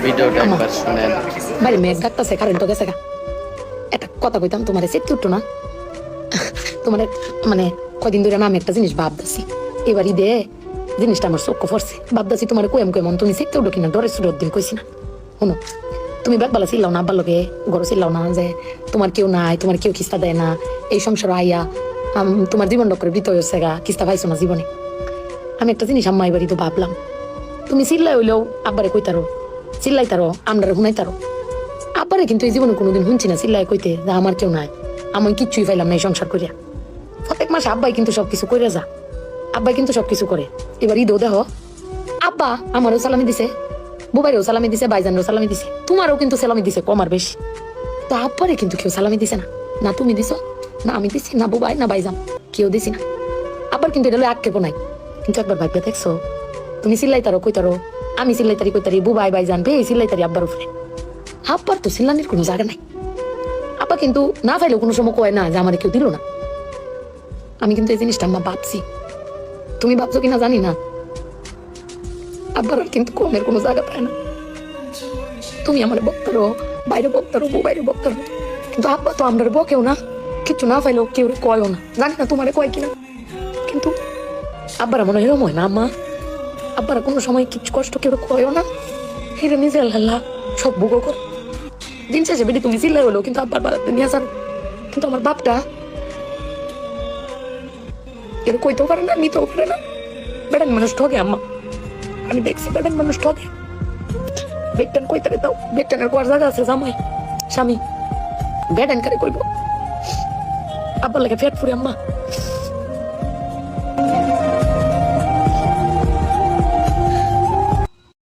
ভিডিওটা একবার শুনেন। বাইরে মেঘ ডাকতেছে, কারেন্ট গেছে গা। একটা কথা কইতাম তোমার, চেতে উঠতো না তোমার, মানে কয়দিন ধরে আমি একটা জিনিস ভাবতেছি, এবার ঈদে জিনিসটা আমার চোখ পড়ছে, ভাবতেছি তোমার কয়েম কেমন তুমি চেতে উঠো কিনা, ডরে সুরত দিন কইছি না। শোনো, তুমি বেগবালা চিল্লাও না, আব্বার লোকে গরো চিল্লাও না যে তোমার কেউ নাই, তোমার কেউ কিস্তা দেয় না, এই সংসার আইয়া তোমার জীবন ডক্টরে বৃত হয়েছে গা, কিস্তা পাইছো না জীবনে। আমি একটা জিনিস আম্মা এবারই তো ভাবলাম, তুমি চিল্লাই হইলেও আব্বারে কইতারো, চিল্লাইতারো, আমরা শুনাইতারো। আব্বারে কিন্তু এই জীবনে কোনোদিন শুনছি না চিল্লাই কইতে যে আমার কেউ নাই, আমি কিচ্ছুই পাইলাম না এই সংসার করিয়া। প্রত্যেক মাসে আব্বাই কিন্তু সবকিছু করে যা, আব্বাই কিন্তু সবকিছু করে। এবার ঈদও দেখো, আব্বা আমারও সালামি দিছে, বুবাইরেও সালামি দিছে, ভাইজানেরও সালামি দিছে, তোমারও কিন্তু সালামি দিছে কম আর বেশি। তো আব্বারে কিন্তু কেউ সালামি দিছে না, না তুমি দিছো, না আমি দিছি, না বুবাই, না ভাইজান, কেউ দিছি না। আব্বার কিন্তু এটা আক্ষেপও নাই। কিন্তু একবার ভাববে দেখছো, তুমি চিল্লাইতারো কইতারো, আমি চিল্লাইতারি কইতারি, বুবাই ভাইজান বে চিল্লাইতারি আব্বার উপরে, আব্বার তো চিল্লানির কোনো জায়গা নাই। আব্বা কিন্তু না পাইলেও কোনো সময় কয় না যে আমার কেউ দিল না। আমি কিন্তু এই জিনিসটা আম্মা ভাবছি, তুমি ভাবছো কিনা জানি না, আব্বার কিন্তু কমের কোনো জায়গা পায় না। তুমি আমার বক্তারো, বাইরে বক্তারো, বাইরে বক্তারো, কিন্তু আব্বা তো আমরা বকেও না, কিছু না পাইলেও কেউ কয়ও না, জানি না তোমারে কয় কিনা। কিন্তু আব্বারা মনে এরম হয় না আম্মা, আব্বারা কোনো সময় কিছু কষ্ট কেউ কয়ও না, হেরে নিজে আল্লাহ সব ভোগও কর। দিন শেষে বেটি তুমি চিল্লাই হলো কিন্তু আব্বার বাড়াতে নিয়ে যান। কিন্তু আমার বাপটা এর কইতেও পারে না, নিতেও পারে না। বেটান মানুষ ঠকে আম্মা, আমি দেখছি বেটান মানুষ ঠকে। বেটান কইতে দাও, বেটানের কোয়ার জায়গা আছে জামাই স্বামী, বেটান কারে কইব আব্বার লাগে ফেট ফুরে আম্মা।